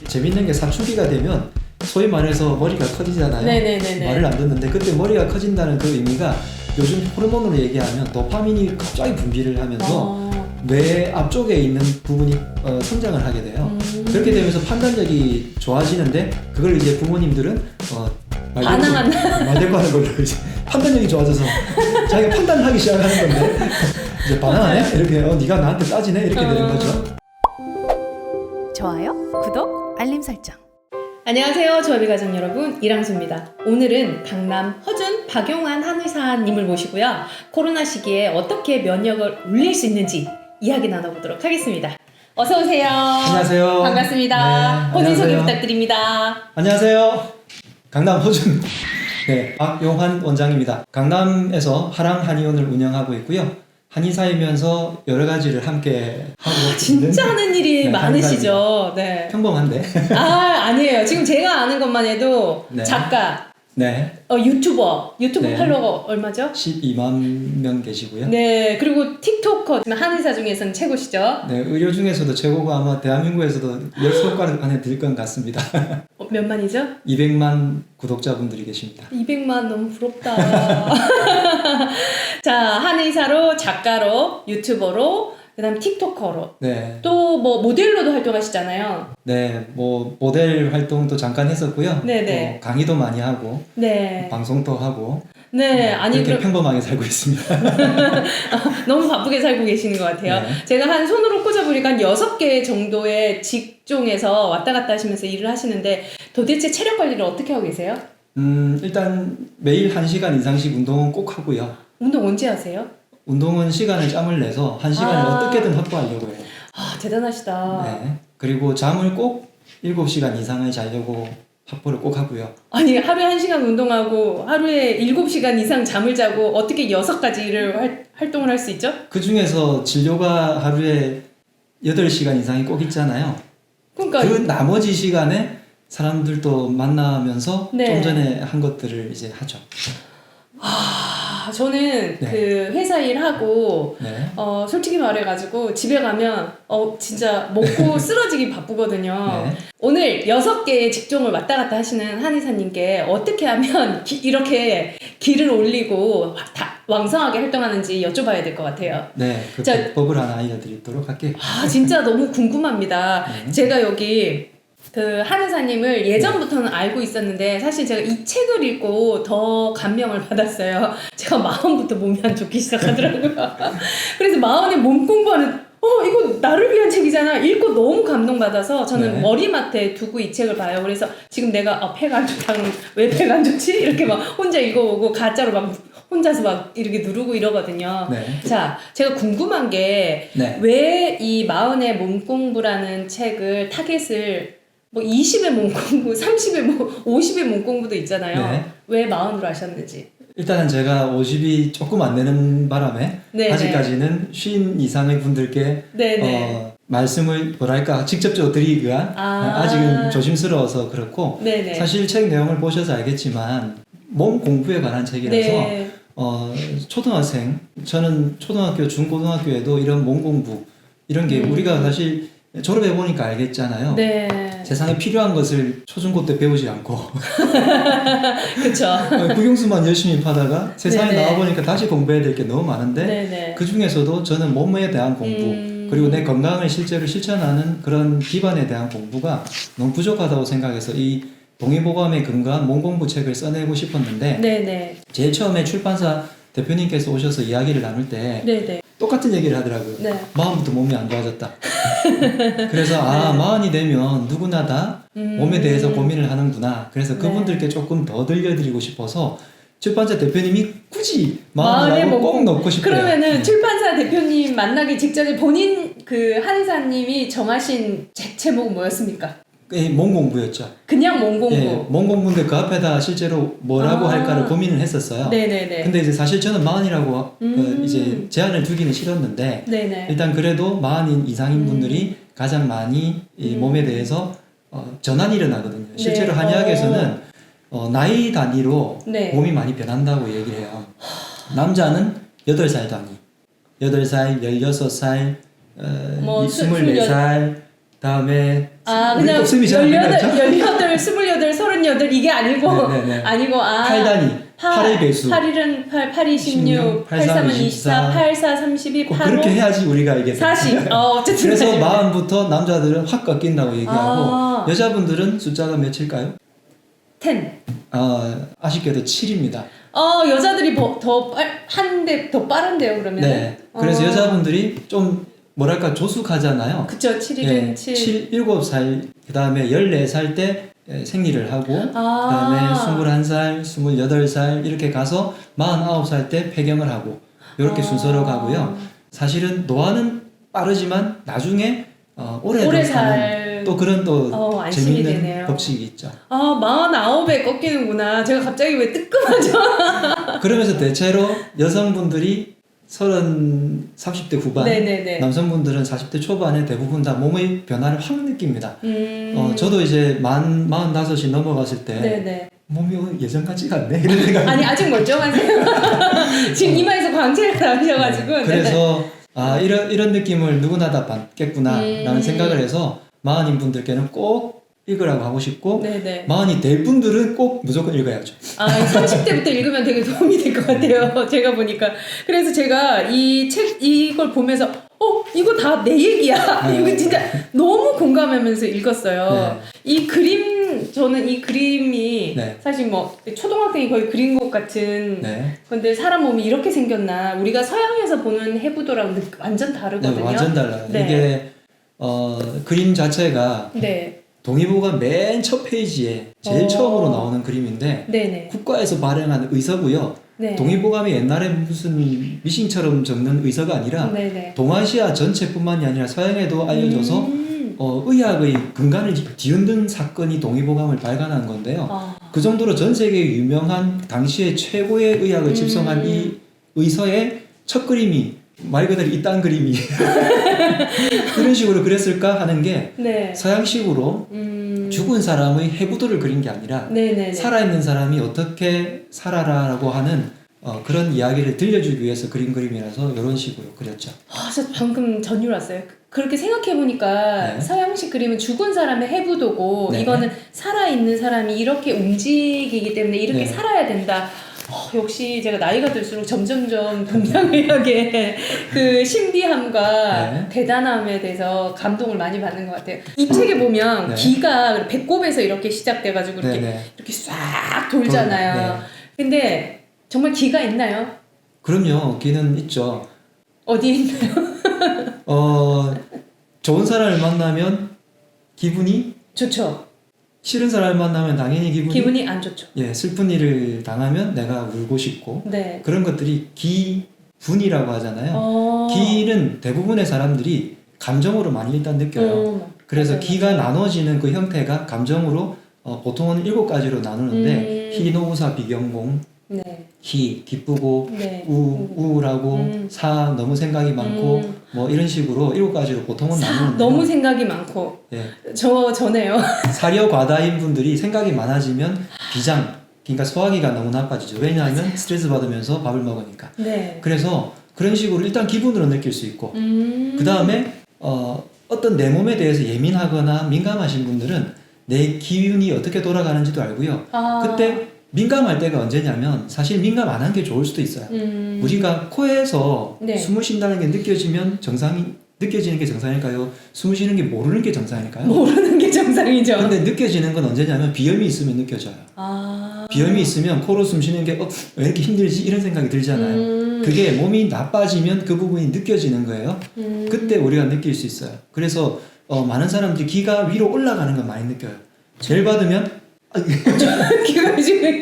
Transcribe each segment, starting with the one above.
재밌는 게 사춘기가 되면 소위 말해서 머리가 커지잖아요. 네네네네. 말을 안 듣는데 그때 머리가 커진다는 그 의미가 요즘 호르몬으로 얘기하면 도파민이 갑자기 분비를 하면서 뇌 앞쪽에 있는 부분이 성장을 하게 돼요. 그렇게 되면서 판단력이 좋아지는데 그걸 이제 부모님들은 말대꾸하는 걸로 이제 판단력이 좋아져서 자기가 판단을 하기 시작하는 건데 이제 반항하네? 이렇게 네가 나한테 따지네? 이렇게 되는 거죠. 좋아요, 구독, 알림 설정. 안녕하세요, 조합의 가족 여러분, 이랑수입니다. 오늘은 강남 허준 박용환 한의사님을 모시고요. 코로나 시기에 어떻게 면역을 올릴 수 있는지 이야기 나눠보도록 하겠습니다. 어서 오세요. 안녕하세요. 반갑습니다. 네, 본인 소개 안녕하세요. 부탁드립니다. 안녕하세요. 강남 허준 박용환 원장입니다. 강남에서 하랑 한의원을 운영하고 있고요. 한의사이면서 여러 가지를 함께 하고 진짜 하는 일이 네, 많으시죠. 네. 평범한데. 아니에요. 지금 제가 아는 것만 해도 네. 작가, 네. 유튜브 네. 팔로워가 얼마죠? 12만 명 계시고요. 네, 그리고 틱토커 한의사 중에서는 최고시죠. 네, 의료 중에서도 최고가 아마 대한민국에서도 10손가락 안에 들 것 같습니다. 몇 만이죠? 200만 구독자분들이 계십니다. 200만 너무 부럽다. 자, 한의사로, 작가로, 유튜버로, 그다음 틱토커로, 네. 또 뭐 모델로도 활동하시잖아요. 네, 뭐 모델 활동도 잠깐 했었고요. 네네. 강의도 많이 하고 네. 방송도 하고. 네, 아니 그렇게 평범하게 살고 있습니다. 너무 바쁘게 살고 계시는 것 같아요. 네. 제가 한 손으로 꽂아보니까 한 6개 정도의 직종에서 왔다 갔다 하시면서 일을 하시는데 도대체 체력 관리를 어떻게 하고 계세요? 일단 매일 1시간 이상씩 운동은 꼭 하고요. 운동 언제 하세요? 운동은 시간에 짬을 내서 1시간을 어떻게든 확보하려고 해요. 아, 대단하시다. 네. 그리고 잠을 꼭 7시간 이상을 자려고 확보를 꼭 하고요. 아니, 하루에 1시간 운동하고 하루에 7시간 이상 잠을 자고 어떻게 6가지 일을 활동을 할 수 있죠? 그 중에서 진료가 하루에 8시간 이상이 꼭 있잖아요. 그러니까 그 나머지 시간에 사람들도 만나면서 네. 좀 전에 한 것들을 이제 하죠. 저는 네. 그 회사 일하고 네. 솔직히 말해가지고 집에 가면 진짜 먹고 쓰러지기 바쁘거든요. 네. 오늘 6개의 직종을 왔다 갔다 하시는 한의사님께 어떻게 하면 이렇게 기를 올리고 왕성하게 활동하는지 여쭤봐야 될 것 같아요. 네, 그 자, 비법을 하나 알려드리도록 할게요. 진짜 너무 궁금합니다. 네. 제가 여기 그 한의사님을 예전부터는 알고 있었는데 사실 제가 이 책을 읽고 더 감명을 받았어요. 제가 마음부터 몸이 안 좋기 시작하더라고요. 그래서 마음에 몸 공부하는 이거 나를 위한 책이잖아. 읽고 너무 감동받아서 저는 네. 머리맡에 두고 이 책을 봐요. 그래서 지금 내가 폐가 안 좋다는 왜 폐가 안 좋지? 이렇게 막 혼자 읽어보고 가짜로 막 혼자서 막 이렇게 누르고 이러거든요. 네. 자, 제가 궁금한 게 왜 이 마흔의 몸공부라는 책을 타겟을 뭐 20의 몸공부, 30의 50의 몸공부도 있잖아요. 네. 왜 마흔으로 하셨는지. 일단은 제가 50이 조금 안 되는 바람에 네네. 아직까지는 50 이상의 분들께 네네. 말씀을 뭐랄까 직접적으로 드리기가 아직은 조심스러워서 그렇고 네네. 사실 책 내용을 보셔서 알겠지만 몸 공부에 관한 책이라서 네. 초등학생, 저는 초등학교, 중고등학교에도 이런 몸 공부 이런 게 우리가 사실 졸업해 보니까 알겠잖아요. 네. 세상에 필요한 것을 초중고 때 배우지 않고 그쵸. 국영수만 열심히 파다가 세상에 네네. 나와 보니까 다시 공부해야 될 게 너무 많은데 네네. 그 중에서도 저는 몸에 대한 공부 그리고 내 건강을 실제로 실천하는 그런 기반에 대한 공부가 너무 부족하다고 생각해서 이 동의보감에 근거한 몸공부 책을 써내고 싶었는데 네네. 제일 처음에 출판사 대표님께서 오셔서 이야기를 나눌 때 네네. 똑같은 얘기를 하더라고요. 네. 마음부터 몸이 안 좋아졌다. 그래서 마흔이 되면 누구나 다 몸에 대해서 고민을 하는구나. 그래서 그분들께 조금 더 들려드리고 싶어서 출판사 대표님이 굳이 마흔이라고 꼭 넣고 싶어요. 그러면은 출판사 대표님 만나기 직전에 본인 그 한의사님이 정하신 제목은 뭐였습니까? 몸 공부였죠. 그냥 몸공부. 예, 몸 공부인데 그 앞에다 실제로 뭐라고 할까를 고민을 했었어요. 네네네. 근데 이제 사실 저는 마흔이라고 이제 제한을 두기는 싫었는데 네네. 일단 그래도 마흔 이상인 분들이 가장 많이 이 몸에 대해서 전환이 일어나거든요. 실제로 네. 한의학에서는 나이 단위로 네. 몸이 많이 변한다고 얘기를 해요. 남자는 8살 단위, 8살, 16살, 뭐 24살, 다음에 그냥 곱셈이 잘 안 18, 28, 38 이게 아니고 네네네. 아니고 8단위 8의 배수 8일은 8, 8이 16, 8, 3은 24, 8, 4, 32, 8, 5 그렇게 해야지 우리가 이게 40. 어쨌든 그래서 마음부터 남자들은 확 꺾인다고 얘기하고 여자분들은 숫자가 몇일까요? 10. 아쉽게도 7입니다. 여자들이 한대 더 빠른데요, 그러면? 네. 그래서 여자분들이 좀 뭐랄까 조숙하잖아요. 그쵸, 7일은 예, 7. 7살, 그 다음에 14살 때 생리를 하고, 그 다음에 21살, 28살 이렇게 가서 49살 때 폐경을 하고, 이렇게 순서로 가고요. 사실은 노화는 빠르지만 나중에 오래 사는 또 그런 또 안심이 재밌는 되네요. 법칙이 있죠. 49에 꺾이는구나. 제가 갑자기 왜 뜨끔하죠? 그러면서 대체로 여성분들이 30대 후반, 네네네. 남성분들은 40대 초반에 대부분 다 몸의 변화를 확 느낍니다. 저도 이제 45이 넘어갔을 때 네네. 몸이 예전 같지가 않네 이런 생각이 아니 아직 멀쩡하세요. 지금 이마에서 광채가 나오셔가지고. 네. 그래서 이런 느낌을 누구나 다 받겠구나 라는 생각을 해서 마흔인 분들께는 꼭 읽으라고 하고 싶고 네네. 마흔이 될 분들은 꼭 무조건 읽어야죠. 30대부터 읽으면 되게 도움이 될 것 같아요. 제가 보니까. 그래서 제가 이걸 보면서 이거 다 내 얘기야. 네. 이거 진짜 너무 공감하면서 읽었어요. 네. 저는 이 그림이 네. 사실 뭐 초등학생이 거의 그린 것 같은 네. 근데 사람 몸이 이렇게 생겼나 우리가 서양에서 보는 해부도랑 완전 다르거든요. 네, 완전 달라요. 네. 이게 그림 자체가 네. 동의보가 맨 첫 페이지에 제일 처음으로 나오는 그림인데 네네. 국가에서 발행한 의서고요. 네. 동의보감이 옛날에 무슨 미싱처럼 적는 의서가 아니라 네네. 동아시아 전체뿐만이 아니라 서양에도 알려져서 의학의 근간을 뒤흔든 사건이 동의보감을 발간한 건데요. 그 정도로 전 세계에 유명한 당시에 최고의 의학을 집성한 이 의서의 첫 그림이 말 그대로 이딴 그림이 이런 식으로 그렸을까 하는 게 네. 서양식으로 죽은 사람의 해부도를 그린 게 아니라 네네네. 살아있는 사람이 어떻게 살아라라고 하는 그런 이야기를 들려주기 위해서 그린 그림이라서 이런 식으로 그렸죠. 저 방금 전율 왔어요. 그렇게 생각해보니까 네. 서양식 그림은 죽은 사람의 해부도고 네. 이거는 살아있는 사람이 이렇게 움직이기 때문에 이렇게 네. 살아야 된다. 역시 제가 나이가 들수록 점점점 동양의학의 그 신비함과 네. 대단함에 대해서 감동을 많이 받는 것 같아요. 이 책에 보면 네. 기가 배꼽에서 이렇게 시작돼가지고 이렇게 네, 네. 이렇게 싹 돌잖아요. 네. 근데 정말 기가 있나요? 그럼요. 기는 있죠. 어디에 있나요? 좋은 사람을 만나면 기분이 좋죠. 싫은 사람을 만나면 당연히 기분이 안 좋죠. 슬픈 일을 당하면 내가 울고 싶고 네. 그런 것들이 기분이라고 하잖아요. 기는 대부분의 사람들이 감정으로 많이 일단 느껴요. 그래서 맞아요. 기가 나눠지는 그 형태가 감정으로 보통은 7가지로 나누는데 희노우사 비경공 네. 기쁘고 네. 우울하고 사 너무 생각이 많고 뭐 이런 식으로 7가지로 보통은 나누는데 너무 생각이 많고 저네요. 사려 과다인 분들이 생각이 많아지면 비장 그러니까 소화기가 너무 나빠지죠. 왜냐하면 스트레스 받으면서 밥을 먹으니까. 네. 그래서 그런 식으로 일단 기분으로 느낄 수 있고 그 다음에 어떤 내 몸에 대해서 예민하거나 민감하신 분들은 내 기운이 어떻게 돌아가는지도 알고요. 그때 민감할 때가 언제냐면 사실 민감 안 한 게 좋을 수도 있어요. 우리가 코에서 네. 숨을 쉰다는 게 느껴지는 게 정상일까요? 숨을 쉬는 게 모르는 게 정상일까요? 모르는 게 정상이죠. 근데 느껴지는 건 언제냐면 비염이 있으면 느껴져요. 비염이 있으면 코로 숨 쉬는 게 왜 이렇게 힘들지? 이런 생각이 들잖아요. 그게 몸이 나빠지면 그 부분이 느껴지는 거예요. 그때 우리가 느낄 수 있어요. 그래서 많은 사람들이 기가 위로 올라가는 걸 많이 느껴요. 열 받으면 기가 지금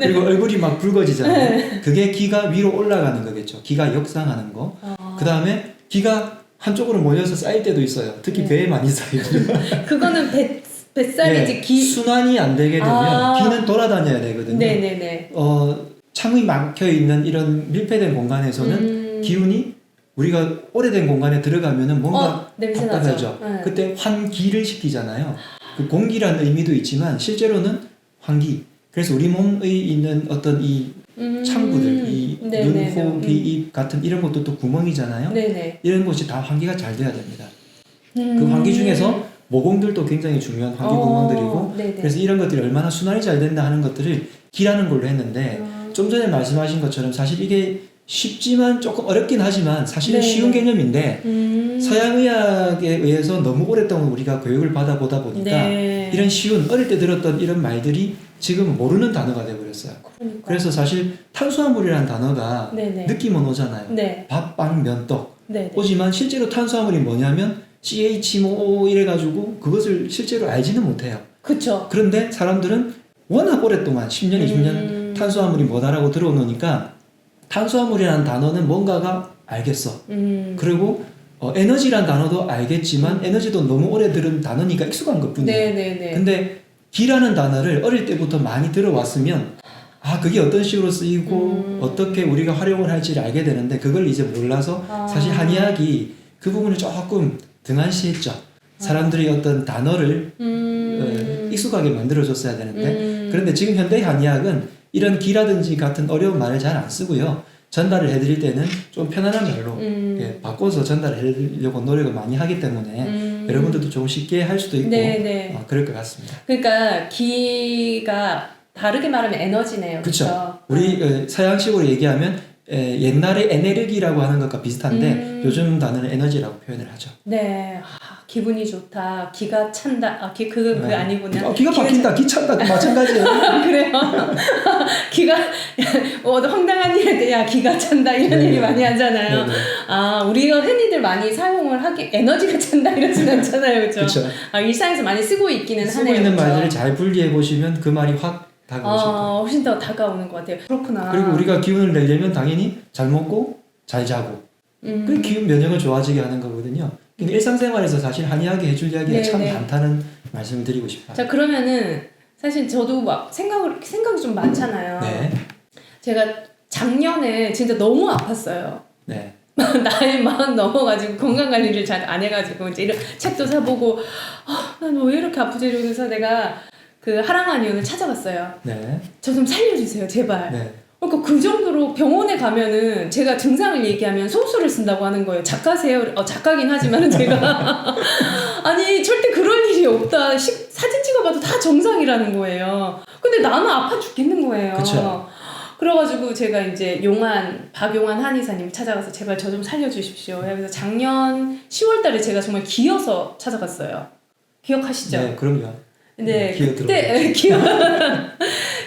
그리고 얼굴이 막 붉어지잖아요. 그게 기가 위로 올라가는 거겠죠. 기가 역상하는 거. 그 다음에 기가 한쪽으로 몰려서 쌓일 때도 있어요. 특히 배에 많이 쌓이고. 그거는 뱃살이지 순환이 안 되게 되면 기는 돌아다녀야 되거든요. 네네네. 창이 막혀 있는 이런 밀폐된 공간에서는 기운이 우리가 오래된 공간에 들어가면은 뭔가 냄새 답답하죠. 나죠. 그때 환기를 시키잖아요. 그 공기라는 의미도 있지만 실제로는 환기. 그래서 우리 몸에 있는 어떤 이 창구들, 이 눈, 코, 귀, 입 같은 이런 것도 또 구멍이잖아요. 네네. 이런 것이 다 환기가 잘 돼야 됩니다. 그 환기 중에서 모공들도 굉장히 중요한 환기 구멍들이고 네네. 그래서 이런 것들이 얼마나 순환이 잘 된다 하는 것들을 기라는 걸로 했는데 좀 전에 말씀하신 것처럼 사실 이게 쉽지만 조금 어렵긴 하지만 사실은 네. 쉬운 개념인데 서양의학에 의해서 너무 오랫동안 우리가 교육을 받아보다 보니까 네. 이런 쉬운 어릴 때 들었던 이런 말들이 지금 모르는 단어가 돼버렸어요. 그러니까. 그래서 사실 탄수화물이라는 단어가 네네. 느낌은 오잖아요. 네. 밥, 빵, 면, 떡 네네. 오지만 실제로 탄수화물이 뭐냐면 CH 뭐 이래가지고 그것을 실제로 알지는 못해요. 그쵸. 그런데 사람들은 워낙 오랫동안 10년, 20년 탄수화물이 뭐다라고 들어놓으니까 탄수화물이라는 단어는 뭔가가 알겠어. 그리고 에너지란 단어도 알겠지만 에너지도 너무 오래 들은 단어니까 익숙한 것뿐이에요. 네네네. 근데 기라는 단어를 어릴 때부터 많이 들어왔으면 아 그게 어떤 식으로 쓰이고 어떻게 우리가 활용을 할지를 알게 되는데 그걸 이제 몰라서 사실 한의학이 그 부분을 조금 등한시했죠. 사람들이 어떤 단어를 익숙하게 만들어줬어야 되는데 그런데 지금 현대 한의학은 이런 기라든지 같은 어려운 말을 잘 안 쓰고요. 전달을 해드릴 때는 좀 편안한 말로 예, 바꿔서 전달을 해드리려고 노력을 많이 하기 때문에 여러분들도 조금 쉽게 할 수도 있고 그럴 것 같습니다. 그러니까 기가 다르게 말하면 에너지네요. 그렇죠. 우리 서양식으로 얘기하면 옛날에 에네르기라고 하는 것과 비슷한데 요즘 단어는 에너지라고 표현을 하죠. 네. 기분이 좋다. 기가 찬다. 그게 아니구나. 기가 막힌다. 기 찬다. 마찬가지예요. 그래요. 기가 황당한 일 할 때 야 기가 찬다 이런 얘기 많이 하잖아요. 우리가 흔히들 많이 사용을 하기 에너지가 찬다 이러진 않잖아요. 그렇죠? 일상에서 많이 쓰고 있기는 쓰고 하네요. 있는 그쵸? 말들을 잘 분리해 보시면 그 말이 확 다가오실 거예요. 훨씬 더 다가오는 것 같아요. 그렇구나. 그리고 우리가 기운을 내려면 당연히 잘 먹고 잘 자고 그 기운 면역을 좋아지게 하는 거거든요. 그러니까 일상생활에서 사실 한의학이 해줄 이야기가 참 많다는 말씀을 드리고 싶어요. 자 그러면은 사실 저도 막 생각이 좀 많잖아요. 네. 제가 작년에 진짜 너무 아팠어요. 네. 나이 40 넘어가지고 건강관리를 잘 안 해가지고 이제 이런 책도 사보고 난 왜 이렇게 아프지 이러면서 내가 그 하랑한의원을 찾아갔어요. 네. 저 좀 살려주세요 제발. 네. 그러니까 그 정도로 병원에 가면은 제가 증상을 얘기하면 소설을 쓴다고 하는 거예요. 작가세요? 작가긴 하지만은 제가 아니 절대 그럴 일이 없다. 사진 찍어봐도 다 정상이라는 거예요. 근데 나는 아파 죽겠는 거예요. 그쵸. 그래가지고 제가 이제 박용환 한의사님 찾아가서 제발 저 좀 살려주십시오. 그래서 작년 10월달에 제가 정말 기어서 찾아갔어요. 기억하시죠? 네, 그럼요. 네, 기어 그때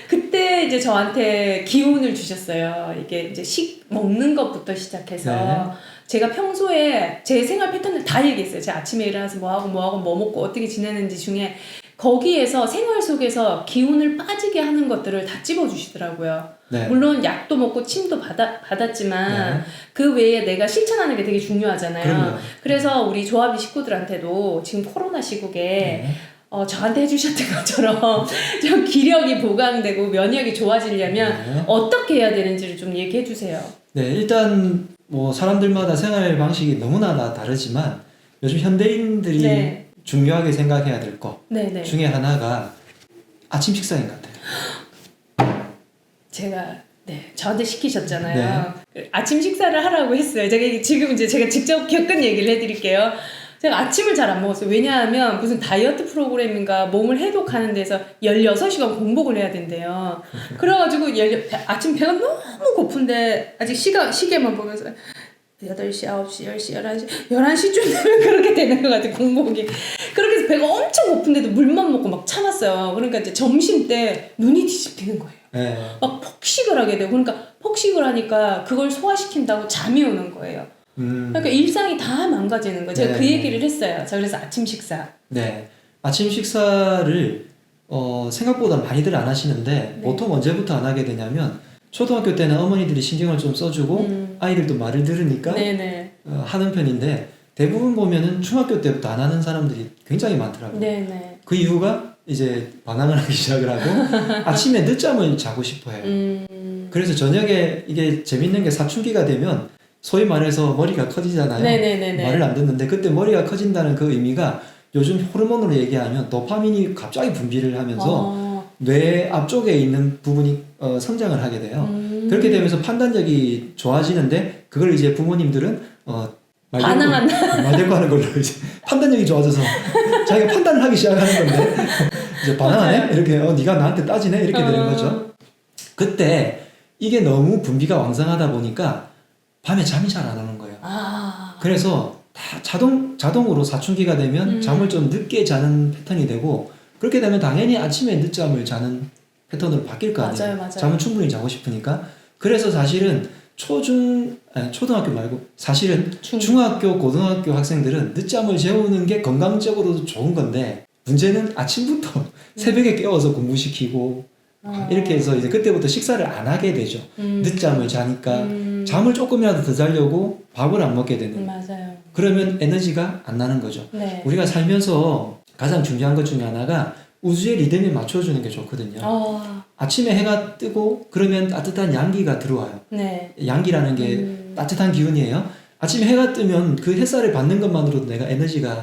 그때 이제 저한테 기운을 주셨어요. 이게 이제 먹는 것부터 시작해서 제가 평소에 제 생활 패턴을 다 얘기했어요. 제가 아침에 일어나서 뭐 하고 뭐 먹고 어떻게 지내는지 중에 거기에서 생활 속에서 기운을 빠지게 하는 것들을 다 찝어주시더라고요. 네. 물론 약도 먹고 침도 받았지만 그 외에 내가 실천하는 게 되게 중요하잖아요. 그럼요. 그래서 우리 조합이 식구들한테도 지금 코로나 시국에 저한테 해주셨던 것처럼 좀 기력이 보강되고 면역이 좋아지려면 어떻게 해야 되는지를 좀 얘기해 주세요. 네, 일단 뭐 사람들마다 생활 방식이 너무나 다 다르지만 요즘 현대인들이 중요하게 생각해야 될 것 중에 하나가 아침 식사인 것 같아요. 제가 저한테 시키셨잖아요. 아침 식사를 하라고 했어요. 지금 이제 제가 직접 겪은 얘기를 해드릴게요. 제가 아침을 잘 안 먹었어요. 왜냐하면 무슨 다이어트 프로그램인가 몸을 해독하는 데서 16시간 공복을 해야 된대요. 그래가지고 아침 배가 너무 고픈데 아직 시계만 보면서 8시, 9시, 10시, 11시 11시쯤 되면 그렇게 되는 것 같아요. 공복이. 그렇게 해서 배가 엄청 고픈데도 물만 먹고 막 참았어요. 그러니까 이제 점심 때 눈이 뒤집히는 거예요. 막 폭식을 하게 되고 그러니까 폭식을 하니까 그걸 소화시킨다고 잠이 오는 거예요. 그러니까 일상이 다 망가지는 거예요. 제가 그 얘기를 했어요. 그래서 아침 식사. 네. 아침 식사를 생각보다 많이들 안 하시는데 보통 언제부터 안 하게 되냐면 초등학교 때는 어머니들이 신경을 좀 써주고 아이들도 말을 들으니까 하는 편인데 대부분 보면은 중학교 때부터 안 하는 사람들이 굉장히 많더라고요. 그 이유가 이제 반항을 하기 시작을 하고 아침에 늦잠을 자고 싶어 해요. 그래서 저녁에 이게 재밌는 게 사춘기가 되면 소위 말해서 머리가 커지잖아요. 말을 안 듣는데 그때 머리가 커진다는 그 의미가 요즘 호르몬으로 얘기하면 도파민이 갑자기 분비를 하면서 뇌 앞쪽에 있는 부분이 성장을 하게 돼요. 그렇게 되면서 판단력이 좋아지는데 그걸 이제 부모님들은 반항한다. 말대꾸 하는 걸로 이제 판단력이 좋아져서 자기가 판단을 하기 시작하는 건데 이제 반항하네 이렇게 네가 나한테 따지네 이렇게 되는 거죠. 그때 이게 너무 분비가 왕성하다 보니까 밤에 잠이 잘 안 오는 거예요. 그래서 다 자동으로 사춘기가 되면 잠을 좀 늦게 자는 패턴이 되고 그렇게 되면 당연히 아침에 늦잠을 자는 패턴으로 바뀔 거 아니에요. 맞아요. 잠은 충분히 자고 싶으니까. 그래서 사실은 초등학교 말고 사실은 중학교, 고등학교 학생들은 늦잠을 재우는 게 건강적으로도 좋은 건데 문제는 아침부터 새벽에 깨워서 공부시키고 이렇게 해서 이제 그때부터 식사를 안 하게 되죠. 늦잠을 자니까 잠을 조금이라도 더 자려고 밥을 안 먹게 되는. 맞아요. 그러면 에너지가 안 나는 거죠. 네. 우리가 살면서 가장 중요한 것 중에 하나가 우주의 리듬에 맞춰주는 게 좋거든요. 아침에 해가 뜨고 그러면 따뜻한 양기가 들어와요. 네. 양기라는 게 따뜻한 기운이에요. 아침에 해가 뜨면 그 햇살을 받는 것만으로도 내가 에너지가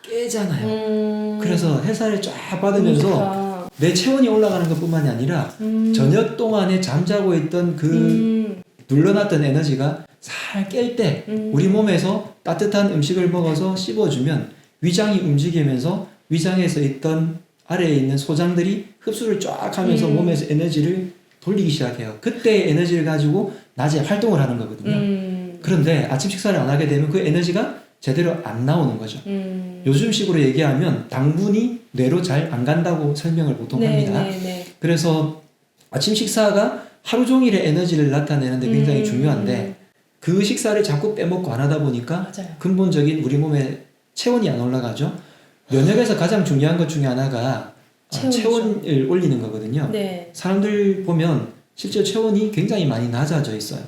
깨잖아요. 그래서 햇살을 쫙 받으면서 내 체온이 올라가는 것뿐만이 아니라 저녁 동안에 잠자고 있던 그 눌러놨던 에너지가 살 깰 때 우리 몸에서 따뜻한 음식을 먹어서 씹어주면 위장이 움직이면서 위장에서 있던 아래에 있는 소장들이 흡수를 쫙 하면서 몸에서 에너지를 돌리기 시작해요. 그때 에너지를 가지고 낮에 활동을 하는 거거든요. 그런데 아침 식사를 안 하게 되면 그 에너지가 제대로 안 나오는 거죠. 요즘식으로 얘기하면 당분이 뇌로 잘 안 간다고 설명을 보통 합니다. 그래서 아침 식사가 하루 종일의 에너지를 나타내는데 굉장히 중요한데 그 식사를 자꾸 빼먹고 안 하다 보니까 맞아요. 근본적인 우리 몸의 체온이 안 올라가죠. 면역에서 가장 중요한 것 중에 하나가 체온을 올리는 거거든요. 네. 사람들 보면 실제 체온이 굉장히 많이 낮아져 있어요.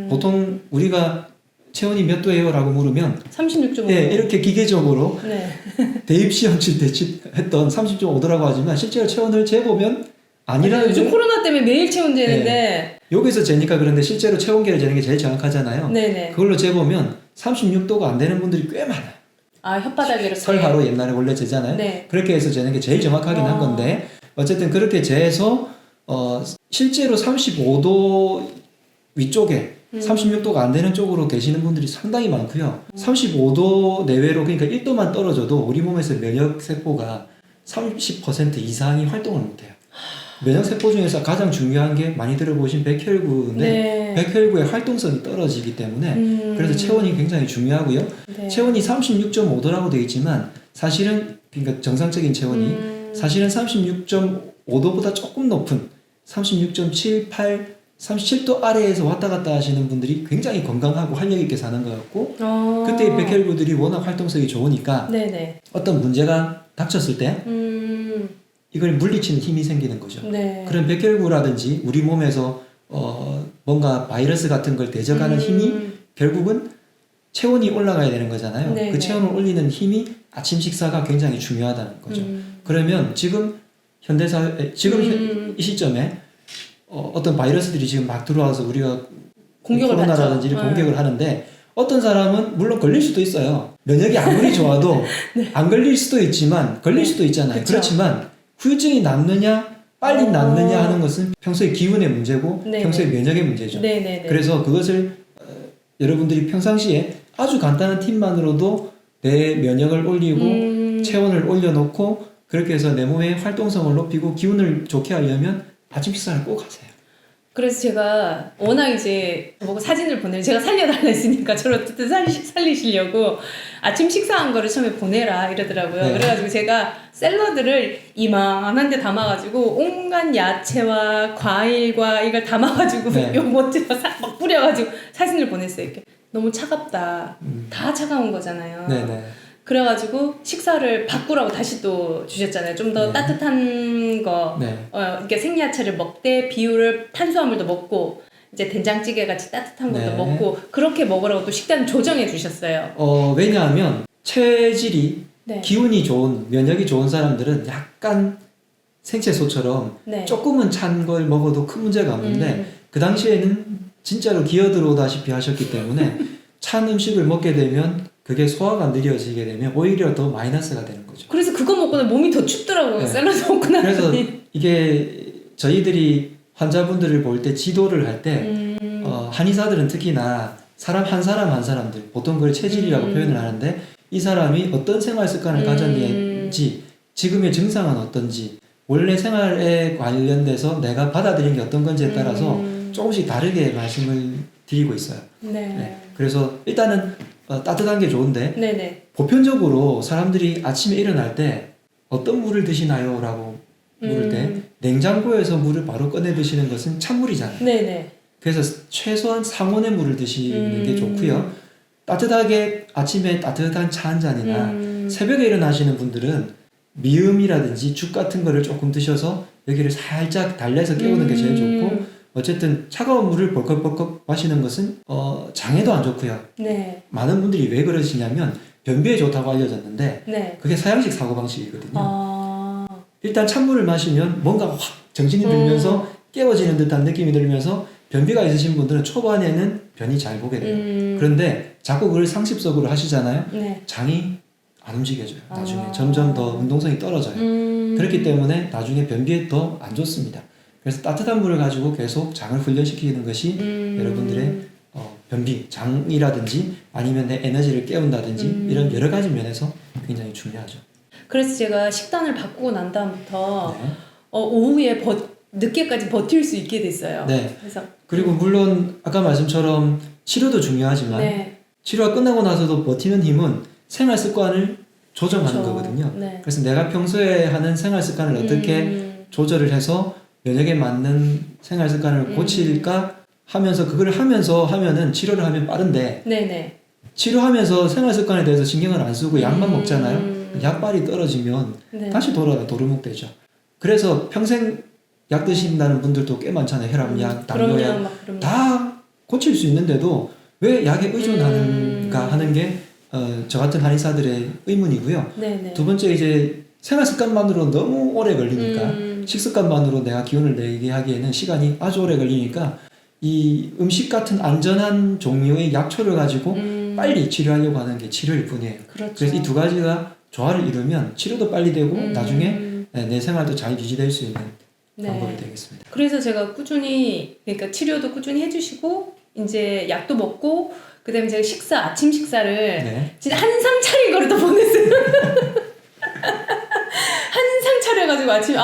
보통 우리가 체온이 몇 도예요? 라고 물으면 36.5도. 예, 이렇게 기계적으로 네. 대입시험 칠 때 했던 30.5도라고 하지만 실제로 체온을 재보면 아니라는 요즘 코로나 때문에 매일 체온 재는데 여기서 재니까 그런데 실제로 체온계를 재는 게 제일 정확하잖아요. 네네. 그걸로 재보면 36도가 안 되는 분들이 꽤 많아요. 혓바닥 이렇게. 설하로 옛날에 원래 재잖아요. 네. 그렇게 해서 재는 게 제일 정확하긴 한 건데 어쨌든 그렇게 재서 실제로 35도 위쪽에 36도가 안 되는 쪽으로 계시는 분들이 상당히 많고요. 35도 내외로 그러니까 1도만 떨어져도 우리 몸에서 면역세포가 30% 이상이 활동을 못해요. 면역세포 중에서 가장 중요한 게 많이 들어보신 백혈구인데 네. 백혈구의 활동성이 떨어지기 때문에 그래서 체온이 굉장히 중요하고요. 네. 체온이 36.5도라고 되어 있지만 사실은 그러니까 정상적인 체온이 사실은 36.5도보다 조금 높은 36.78, 37도 아래에서 왔다 갔다 하시는 분들이 굉장히 건강하고 활력 있게 사는 것 같고 그때 백혈구들이 워낙 활동성이 좋으니까 네네. 어떤 문제가 닥쳤을 때 이걸 물리치는 힘이 생기는 거죠. 네. 그런 백혈구라든지 우리 몸에서 뭔가 바이러스 같은 걸 대적하는 힘이 결국은 체온이 올라가야 되는 거잖아요. 네네. 그 체온을 올리는 힘이 아침 식사가 굉장히 중요하다는 거죠. 그러면 지금 현대사회 지금 이 시점에 어떤 바이러스들이 지금 막 들어와서 우리가 공격을 코로나라든지 받죠. 공격을 하는데 어떤 사람은 물론 걸릴 수도 있어요. 면역이 아무리 좋아도 네. 안 걸릴 수도 있지만 걸릴 수도 있잖아요. 그쵸. 그렇지만 후유증이 남느냐 빨리 낫느냐 하는 것은 평소의 기운의 문제고 네네. 평소의 면역의 문제죠. 네네네. 그래서 그것을 여러분들이 평상시에 아주 간단한 팁만으로도 내 면역을 올리고 체온을 올려놓고 그렇게 해서 내 몸의 활동성을 높이고 기운을 좋게 하려면 아침 식사를 꼭 하세요. 그래서 제가 워낙 이제 보고 사진을 보내면 제가 살려달라 했으니까 저를 어쨌든 살리시려고 아침 식사한 거를 처음에 보내라 이러더라고요. 네. 그래가지고 제가 샐러드를 이만한 데 담아가지고 온갖 야채와 과일과 이걸 담아가지고 네. 요거트가 막 뿌려가지고 사진을 보냈어요. 이렇게 너무 차갑다. 다 차가운 거잖아요. 네네. 그래가지고 식사를 바꾸라고 다시 또 주셨잖아요. 좀 더 네. 따뜻한 거, 네. 이렇게 생야채를 먹되 비율을 탄수화물도 먹고 이제 된장찌개 같이 따뜻한 것도 네. 먹고 그렇게 먹으라고 또 식단 조정해 주셨어요. 왜냐하면 체질이 네. 기운이 좋은 면역이 좋은 사람들은 약간 생채소처럼 네. 조금은 찬 걸 먹어도 큰 문제가 없는데 그 당시에는 진짜로 기어들어오다시피 하셨기 때문에 찬 음식을 먹게 되면 그게 소화가 안 느려지게 되면 오히려 더 마이너스가 되는 거죠. 그래서 그거 먹고는 몸이 더 춥더라고요. 네. 샐러드 먹고 그래서 나더니. 이게 저희들이 환자분들을 볼 때 지도를 할 때 한의사들은 특히나 사람 한 사람들 보통 그걸 체질이라고 표현을 하는데 이 사람이 어떤 생활 습관을 가졌는지, 지금의 증상은 어떤지, 원래 생활에 관련돼서 내가 받아들인 게 어떤 건지에 따라서 조금씩 다르게 말씀을 드리고 있어요. 네. 그래서 일단은 따뜻한 게 좋은데 네네. 보편적으로 사람들이 아침에 일어날 때 어떤 물을 드시나요? 라고 물을 때 냉장고에서 물을 바로 꺼내 드시는 것은 찬물이잖아요. 네네. 그래서 최소한 상온의 물을 드시는 게 좋고요. 따뜻하게 아침에 따뜻한 차 한 잔이나 새벽에 일어나시는 분들은 미음이라든지 죽 같은 거를 조금 드셔서 여기를 살짝 달래서 깨우는 게 제일 좋고, 어쨌든 차가운 물을 벌컥벌컥 마시는 것은 장에도 안 좋고요. 네. 많은 분들이 왜 그러시냐면 변비에 좋다고 알려졌는데 네. 그게 서양식 사고방식이거든요. 아. 일단 찬물을 마시면 뭔가 확 정신이 들면서 깨워지는 듯한 느낌이 들면서 변비가 있으신 분들은 초반에는 변이 잘 보게 돼요. 그런데 자꾸 그걸 상습적으로 하시잖아요. 네. 장이 안 움직여져요. 나중에 아. 점점 더 운동성이 떨어져요. 그렇기 때문에 나중에 변비에 더 안 좋습니다. 그래서 따뜻한 물을 가지고 계속 장을 훈련시키는 것이 여러분들의 변비, 장이라든지 아니면 내 에너지를 깨운다든지 이런 여러 가지 면에서 굉장히 중요하죠. 그래서 제가 식단을 바꾸고 난 다음부터 네. 오후에 늦게까지 버틸 수 있게 됐어요. 네. 그래서 그리고 물론 아까 말씀처럼 치료도 중요하지만 네. 치료가 끝나고 나서도 버티는 힘은 생활 습관을 조정하는 그렇죠. 거거든요. 네. 그래서 내가 평소에 하는 생활 습관을 어떻게 조절을 해서 면역에 맞는 생활 습관을 고칠까 하면서 그걸 하면서 하면은 치료를 하면 빠른데 네네. 치료하면서 생활 습관에 대해서 신경을 안 쓰고 약만 먹잖아요. 약발이 떨어지면 네. 다시 도루묵 되죠. 그래서 평생 약 드신다는 분들도 꽤 많잖아요. 혈압약, 그럼요. 당뇨약 막 그럼요. 다 고칠 수 있는데도 왜 약에 의존하는가 하는 게 저 같은 한의사들의 의문이고요. 네네. 두 번째 이제 생활 습관만으로 너무 오래 걸리니까 식습관만으로 내가 기운을 내게 하기에는 시간이 아주 오래 걸리니까 이 음식 같은 안전한 종류의 약초를 가지고 빨리 치료하려고 하는 게 치료일 뿐이에요. 그렇죠. 그래서 이 두 가지가 조화를 이루면 치료도 빨리 되고 나중에 내 생활도 잘 유지될 수 있는 네. 방법이 되겠습니다. 그래서 제가 꾸준히 그러니까 치료도 꾸준히 해주시고 이제 약도 먹고 그다음에 제가 아침 식사를 네. 진짜 한상 차린 거를 다 보냈어요. 한상 차려가지고 아침에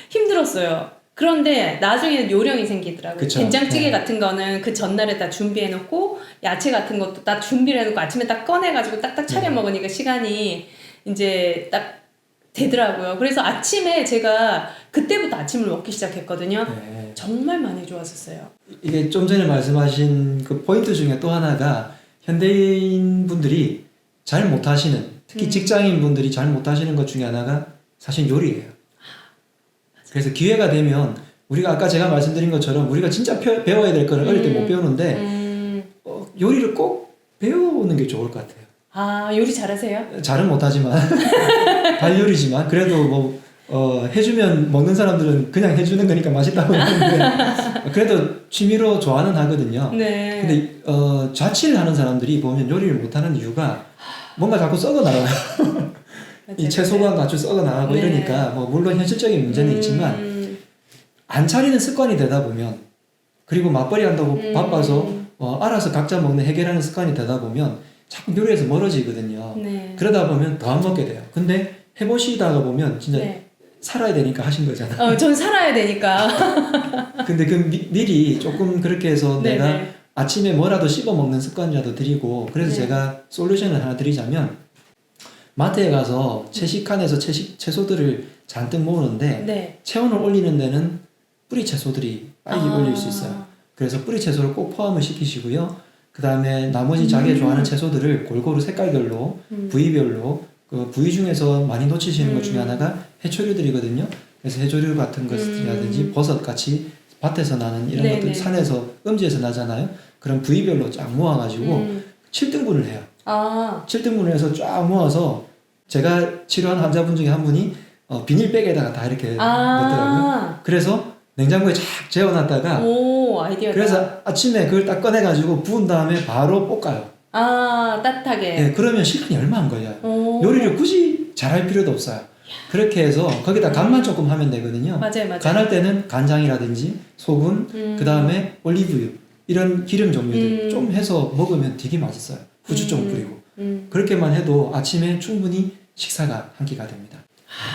힘들었어요. 그런데 나중에는 요령이 생기더라고요. 그쵸. 된장찌개 네. 같은 거는 그 전날에 다 준비해놓고 야채 같은 것도 다 준비를 해놓고 아침에 딱 꺼내가지고 딱딱 차려 먹으니까 시간이 이제 딱 되더라고요. 그래서 아침에 제가 그때부터 아침을 먹기 시작했거든요. 네. 정말 많이 좋았었어요. 이게 좀 전에 말씀하신 그 포인트 중에 또 하나가 현대인 분들이 잘 못하시는, 특히 직장인 분들이 잘 못하시는 것 중에 하나가 사실 요리예요. 그래서 기회가 되면 우리가 아까 제가 말씀드린 것처럼 우리가 진짜 배워야 될 거를 어릴 때 못 배우는데 요리를 꼭 배우는 게 좋을 것 같아요. 아, 요리 잘하세요? 잘은 못하지만 발요리지만 그래도 뭐 해주면 먹는 사람들은 그냥 해주는 거니까 맛있다고 하는데 그래도 취미로 좋아는 하거든요. 네. 근데 자취를 하는 사람들이 보면 요리를 못하는 이유가 뭔가 자꾸 썩어 나가요. 이 채소가 아주 썩어 나가고 네. 이러니까 뭐 물론 현실적인 문제는 있지만 안 차리는 습관이 되다 보면 그리고 맞벌이 한다고 바빠서 알아서 각자 먹는 해결하는 습관이 되다 보면 자꾸 요리에서 멀어지거든요. 네. 그러다 보면 더 안 먹게 돼요. 근데 해보시다가 보면 진짜 네. 살아야 되니까 하신 거잖아요. 전 살아야 되니까. 근데 그 미리 조금 그렇게 해서 네네. 내가 아침에 뭐라도 씹어 먹는 습관이라도 드리고 그래서 네. 제가 솔루션을 하나 드리자면 마트에 가서 채식칸에서 채소들을 잔뜩 모으는데 네. 체온을 올리는 데는 뿌리 채소들이 빨리 아. 올릴 수 있어요. 그래서 뿌리 채소를 꼭 포함을 시키시고요. 그 다음에 나머지 자기 좋아하는 채소들을 골고루 색깔별로 부위별로 그 부위 중에서 많이 놓치시는 것 중에 하나가 해초류들이거든요. 그래서 해조류 같은 것이라든지 버섯 같이 밭에서 나는 이런 네네. 것들 산에서 음지에서 나잖아요. 그런 부위별로 쫙 모아가지고 7등분을 해요. 아. 7등분을 해서 쫙 모아서 제가 치료한 환자분 중에 한 분이 비닐백에다가 다 이렇게 넣더라고요. 그래서 냉장고에 쫙 재워놨다가 오, 아이디어다. 그래서 아침에 그걸 딱 꺼내가지고 부은 다음에 바로 볶아요. 아, 따뜻하게. 네, 그러면 시간이 얼마 안 걸려요. 오. 요리를 굳이 잘할 필요도 없어요. 그렇게 해서 거기다 간만 조금 하면 되거든요. 맞아요. 간할 때는 간장이라든지 소금, 그 다음에 올리브유 이런 기름 종류들 좀 해서 먹으면 되게 맛있어요. 후추 좀 뿌리고. 그렇게만 해도 아침에 충분히 식사가 한 끼가 됩니다.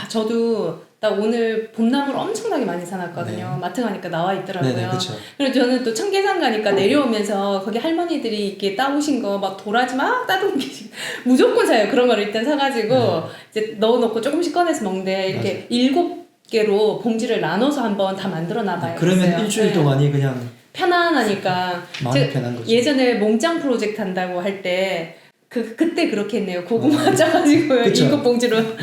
저도 나 오늘 봄나물 엄청나게 많이 사놨거든요. 네. 마트 가니까 나와 있더라고요. 네네, 그렇죠. 그리고 저는 또 청계산 가니까 내려오면서 거기 할머니들이 이렇게 따오신 거 막 도라지 막 따던 게 무조건 사요. 그런 거를 일단 사가지고 이제 넣어놓고 조금씩 꺼내서 먹는데 이렇게 7개로 봉지를 나눠서 한번 다 만들어 놔봐요. 그러면 일주일 동안이 그냥 편안하니까. 마음이 제가 편한 거죠. 예전에 몸짱 프로젝트 한다고 할 때 그때 그렇게 했네요. 고구마 짜가지고 그쵸. 7봉지로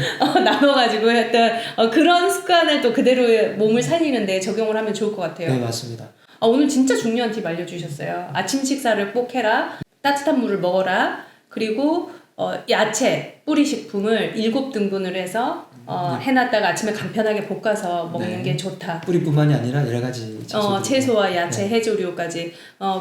나눠가지고 했던 그런 습관을 또 그대로 몸을 살리는데 적용을 하면 좋을 것 같아요. 네, 맞습니다. 오늘 진짜 중요한 팁 알려주셨어요. 아침 식사를 꼭 해라. 따뜻한 물을 먹어라. 그리고 야채, 뿌리 식품을 7등분을 해서 해놨다가 아침에 간편하게 볶아서 먹는 네. 게 좋다. 뿌리뿐만이 아니라 여러 가지 채소와 야채, 네. 해조류까지.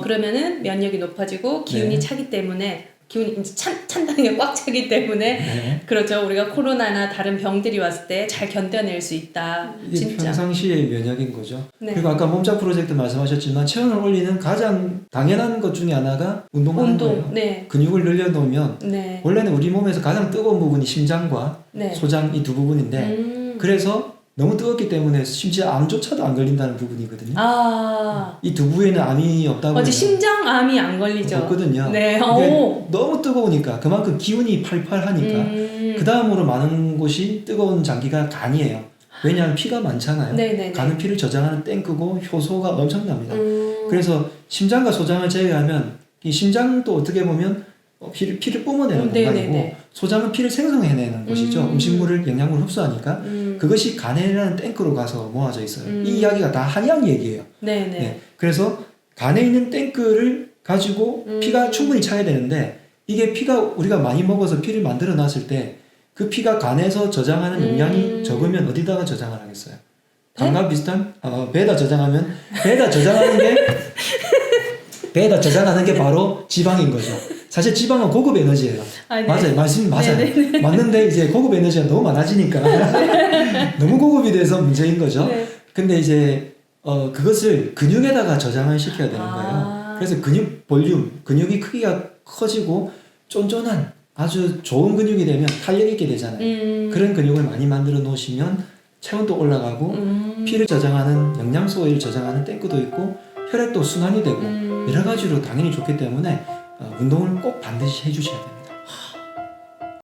그러면은 면역이 높아지고 기운이 네. 차기 때문에 기운이 이제 찬다는 게 꽉 차기 때문에 네. 그렇죠. 우리가 코로나나 다른 병들이 왔을 때 잘 견뎌낼 수 있다. 이게 진짜. 평상시의 면역인 거죠. 네. 그리고 아까 몸짱 프로젝트 말씀하셨지만 체온을 올리는 가장 당연한 것 중에 하나가 운동하는 거예요. 네. 근육을 늘려놓으면 네. 원래는 우리 몸에서 가장 뜨거운 부분이 심장과 네. 소장 이 두 부분인데 그래서 너무 뜨겁기 때문에 심지어 암조차도 안 걸린다는 부분이거든요. 이 두 부에는 암이 없다고 맞아. 해요. 심장암이 안 걸리죠. 없거든요. 네. 근데 너무 뜨거우니까 그만큼 기운이 팔팔하니까 그 다음으로 많은 곳이 뜨거운 장기가 간이에요. 왜냐하면 피가 많잖아요. 네네네. 간은 피를 저장하는 탱크고 효소가 엄청납니다. 그래서 심장과 소장을 제외하면 이 심장도 어떻게 보면 피를 뿜어내는 공간이고 네네네. 소장은 피를 생성해내는 곳이죠. 음식물을 영양분을 흡수하니까 그것이 간에라는 탱크로 가서 모아져 있어요. 이 이야기가 다 한의학 얘기예요. 네네. 네. 그래서 간에 있는 탱크를 가지고 피가 충분히 차야 되는데 이게 피가 우리가 많이 먹어서 피를 만들어 놨을 때 그 피가 간에서 저장하는 용량이 적으면 어디다가 저장을 하겠어요? 간과 비슷한 배에다 저장하면 배에다 저장하는 게 바로 지방인 거죠. 사실 지방은 고급 에너지예요. 네. 맞아요. 맞아요. 네네. 맞는데 이제 고급 에너지가 너무 많아지니까 너무 고급이 돼서 문제인 거죠. 네. 근데 이제 그것을 근육에다가 저장을 시켜야 되는 거예요. 그래서 근육 볼륨, 근육이 크기가 커지고 쫀쫀한 아주 좋은 근육이 되면 탄력 있게 되잖아요. 그런 근육을 많이 만들어 놓으시면 체온도 올라가고 피를 저장하는 영양소를 저장하는 탱크도 있고 혈액도 순환이 되고 여러 가지로 당연히 좋기 때문에 운동을 꼭 반드시 해주셔야 됩니다.